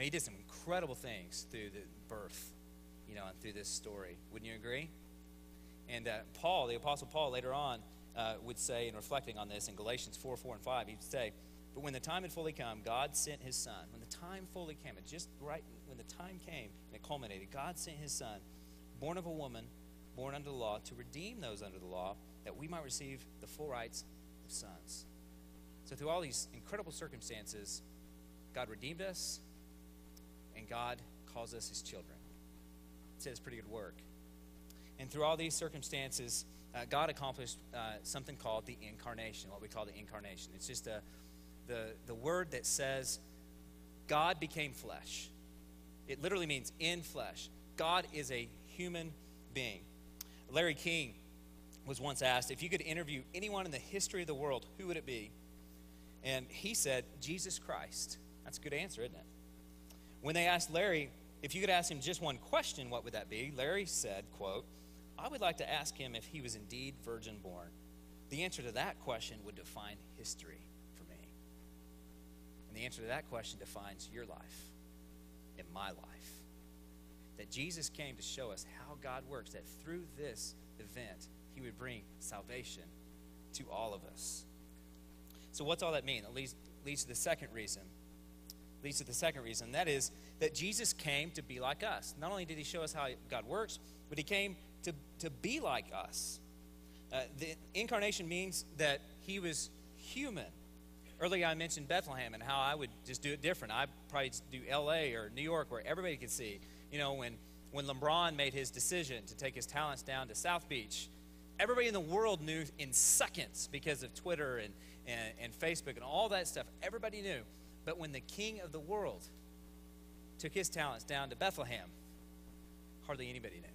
And he did some incredible things through the birth, and through this story. Wouldn't you agree? And Paul, the Apostle Paul, later on would say, in reflecting on this in Galatians 4:4 and 5, he'd say, "But when the time had fully come, God sent his Son." When the time fully came, it just right when the time came and it culminated, God sent his Son, born of a woman, born under the law, to redeem those under the law, that we might receive the full rights of sons. So through all these incredible circumstances, God redeemed us, and God calls us his children. It says pretty good work. And through all these circumstances, God accomplished something called the incarnation, what we call the incarnation. It's just the word that says God became flesh. It literally means in flesh. God is a human being. Larry King was once asked, if you could interview anyone in the history of the world, who would it be? And he said, Jesus Christ. That's a good answer, isn't it? When they asked Larry, if you could ask him just one question, what would that be? Larry said, quote, "I would like to ask him if he was indeed virgin born. The answer to that question would define history for me. And the answer to that question defines your life and my life. That Jesus came to show us how God works, that through this event, he would bring salvation to all of us." So what's all that mean? It leads to the second reason. That is that Jesus came to be like us. Not only did he show us how God works, but he came to be like us. The incarnation means that he was human. Earlier I mentioned Bethlehem and how I would just do it different. I'd probably do L.A. or New York where everybody could see. When LeBron made his decision to take his talents down to South Beach, everybody in the world knew in seconds because of Twitter and Facebook and all that stuff. Everybody knew. But when the king of the world took his talents down to Bethlehem, hardly anybody knew.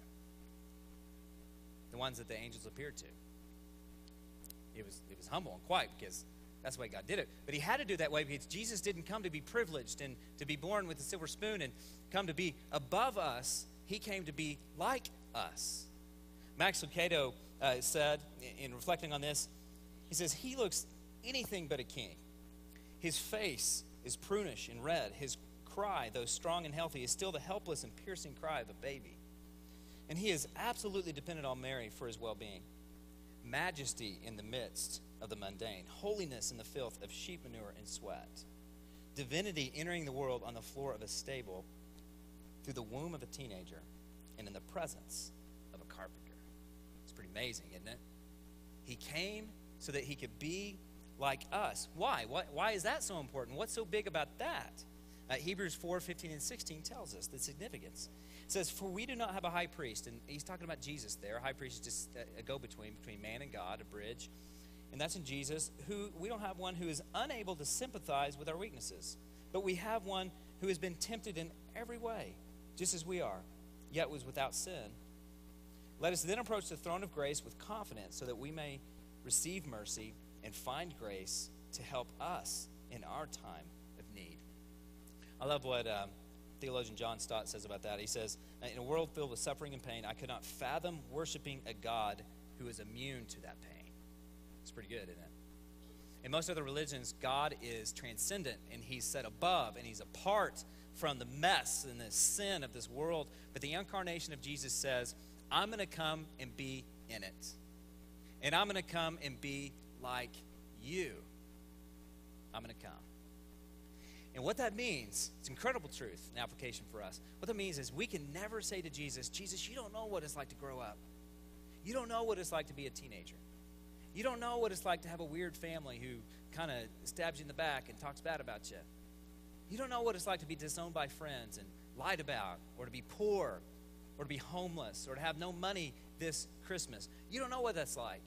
The ones that the angels appeared to. It was humble and quiet because that's the way God did it. But he had to do it that way because Jesus didn't come to be privileged and to be born with a silver spoon and come to be above us. He came to be like us. Max Lucado said, in reflecting on this, he says, he looks anything but a king. His face is prunish and red. His cry, though strong and healthy, is still the helpless and piercing cry of a baby. And he is absolutely dependent on Mary for his well-being. Majesty in the midst of the mundane. Holiness in the filth of sheep manure and sweat. Divinity entering the world on the floor of a stable through the womb of a teenager and in the presence of a carpenter. It's pretty amazing, isn't it? He came so that he could be like us. Why? Why is that so important? What's so big about that? Hebrews 4:15 and 16 tells us the significance. It says, "For we do not have a high priest," and he's talking about Jesus there. A high priest is just a go-between between man and God, a bridge. And that's in Jesus, who we don't have one who is unable to sympathize with our weaknesses, but we have one who has been tempted in every way, just as we are, yet was without sin. Let us then approach the throne of grace with confidence so that we may receive mercy and find grace to help us in our time of need. I love what theologian John Stott says about that. He says, in a world filled with suffering and pain, I could not fathom worshiping a God who is immune to that pain. It's pretty good, isn't it? In most other religions, God is transcendent, and he's set above, and he's apart from the mess and the sin of this world. But the incarnation of Jesus says, I'm going to come and be in it. And I'm going to come and be like you. I'm going to come. And what that means, it's incredible truth and application for us. What that means is we can never say to Jesus, Jesus, you don't know what it's like to grow up. You don't know what it's like to be a teenager. You don't know what it's like to have a weird family who kind of stabs you in the back and talks bad about you. You don't know what it's like to be disowned by friends and lied about, or to be poor, or to be homeless, or to have no money this Christmas. You don't know what that's like.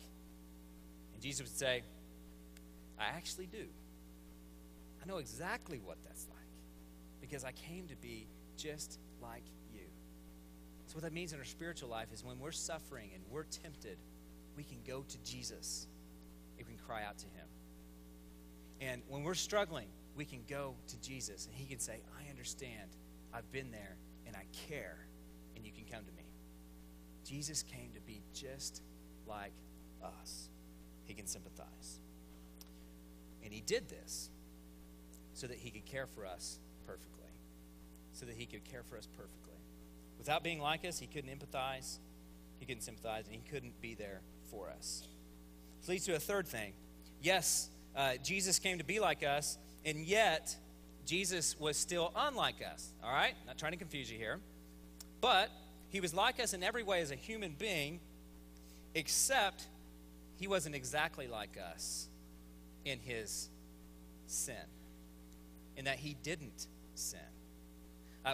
And Jesus would say, I actually do. I know exactly what that's like because I came to be just like you. So what that means in our spiritual life is when we're suffering and we're tempted, we can go to Jesus. We can cry out to him. And when we're struggling, we can go to Jesus and he can say, I understand. I've been there and I care, and you can come to me. Jesus came to be just like us. He can sympathize. And he did this so that he could care for us perfectly. so that he could care for us perfectly. Without being like us, he couldn't empathize, he couldn't sympathize, and he couldn't be there for us. This leads to a third thing. Yes, Jesus came to be like us, and yet Jesus was still unlike us. All right? Not trying to confuse you here. But he was like us in every way as a human being, except he wasn't exactly like us in his sin, in that he didn't sin.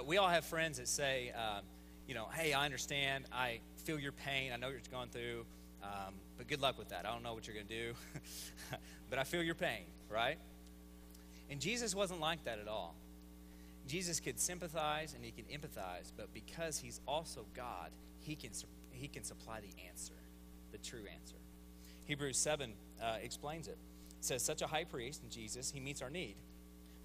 We all have friends that say, hey, I understand. I feel your pain. I know what you're going through. But good luck with that. I don't know what you're going to do. But I feel your pain, right? And Jesus wasn't like that at all. Jesus could sympathize and he can empathize, but because he's also God, he can supply the answer, the true answer. Hebrews 7 explains it. It says, such a high priest in Jesus, he meets our need.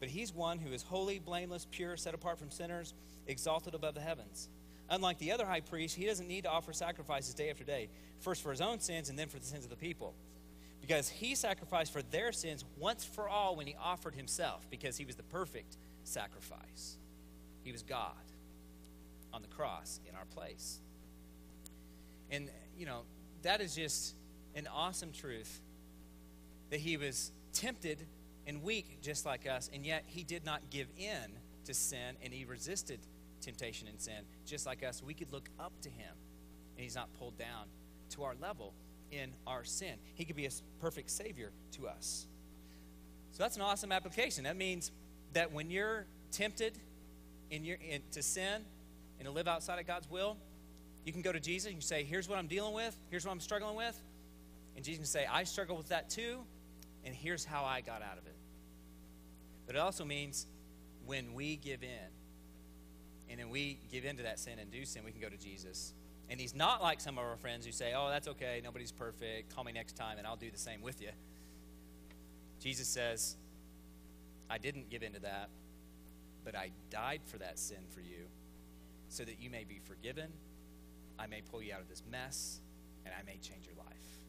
But he's one who is holy, blameless, pure, set apart from sinners, exalted above the heavens. Unlike the other high priest, he doesn't need to offer sacrifices day after day, first for his own sins and then for the sins of the people. Because he sacrificed for their sins once for all when he offered himself, because he was the perfect sacrifice. He was God on the cross in our place. And, that is just an awesome truth, that he was tempted and weak just like us, and yet he did not give in to sin, and he resisted temptation and sin just like us. We could look up to him, and he's not pulled down to our level in our sin. He could be a perfect Savior to us. So that's an awesome application. That means that when you're tempted to sin and to live outside of God's will, you can go to Jesus and you say, here's what I'm dealing with, here's what I'm struggling with, and Jesus can say, I struggle with that too, and here's how I got out of it. But it also means when we give in, and then we give in to that sin and do sin, we can go to Jesus. And he's not like some of our friends who say, oh, that's okay, nobody's perfect, call me next time and I'll do the same with you. Jesus says, I didn't give in to that, but I died for that sin for you so that you may be forgiven, I may pull you out of this mess, and I may change your life.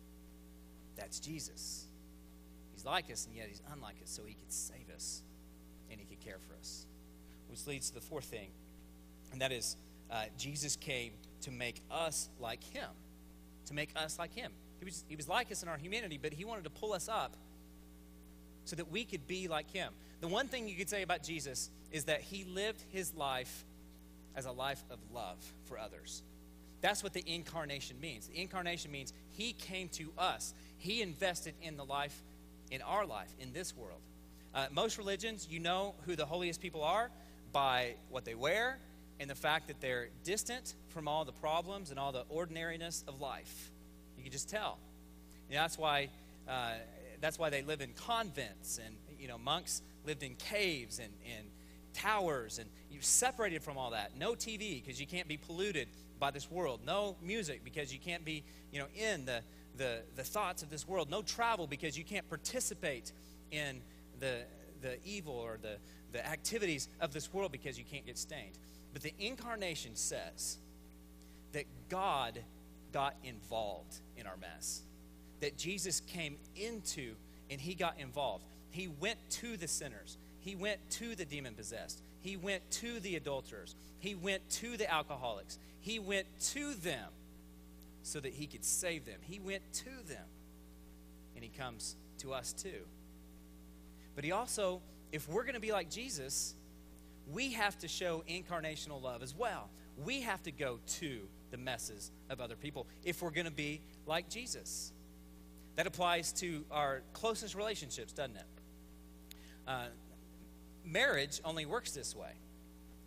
That's Jesus. He's like us, and yet he's unlike us, so he could save us, and he could care for us. Which leads to the fourth thing, and that is Jesus came to make us like him. To make us like him. He was like us in our humanity, but he wanted to pull us up so that we could be like him. The one thing you could say about Jesus is that he lived his life as a life of love for others. That's what the incarnation means. The incarnation means he came to us. He invested in our life, in this world. Most religions, you know who the holiest people are by what they wear and the fact that they're distant from all the problems and all the ordinariness of life. You can just tell. And that's why they live in convents, and monks lived in caves and towers, and you're separated from all that. No TV because you can't be polluted by this world. No music because you can't be in the thoughts of this world. No travel because you can't participate in the evil or the activities of this world because you can't get stained. But the incarnation says that God got involved in our mess. That Jesus came into and he got involved. He went to the sinners. He went to the demon-possessed. He went to the adulterers. He went to the alcoholics. He went to them so that he could save them. He went to them. And he comes to us too. But he also, if we're going to be like Jesus, we have to show incarnational love as well. We have to go to the messes of other people if we're going to be like Jesus. That applies to our closest relationships, doesn't it? Marriage only works this way.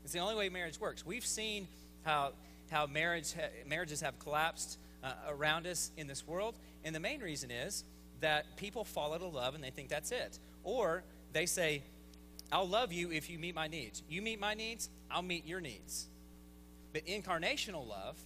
It's the only way marriage works. We've seen how marriages have collapsed around us in this world, and the main reason is that people fall out of love and they think that's it. Or they say, I'll love you if you meet my needs. You meet my needs, I'll meet your needs. But incarnational love,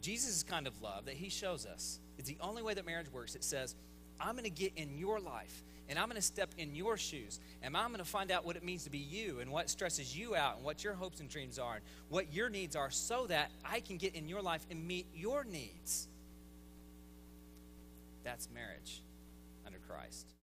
Jesus' kind of love that he shows us, is the only way that marriage works. It says, I'm going to get in your life, and I'm going to step in your shoes, and I'm going to find out what it means to be you and what stresses you out and what your hopes and dreams are and what your needs are so that I can get in your life and meet your needs. That's marriage.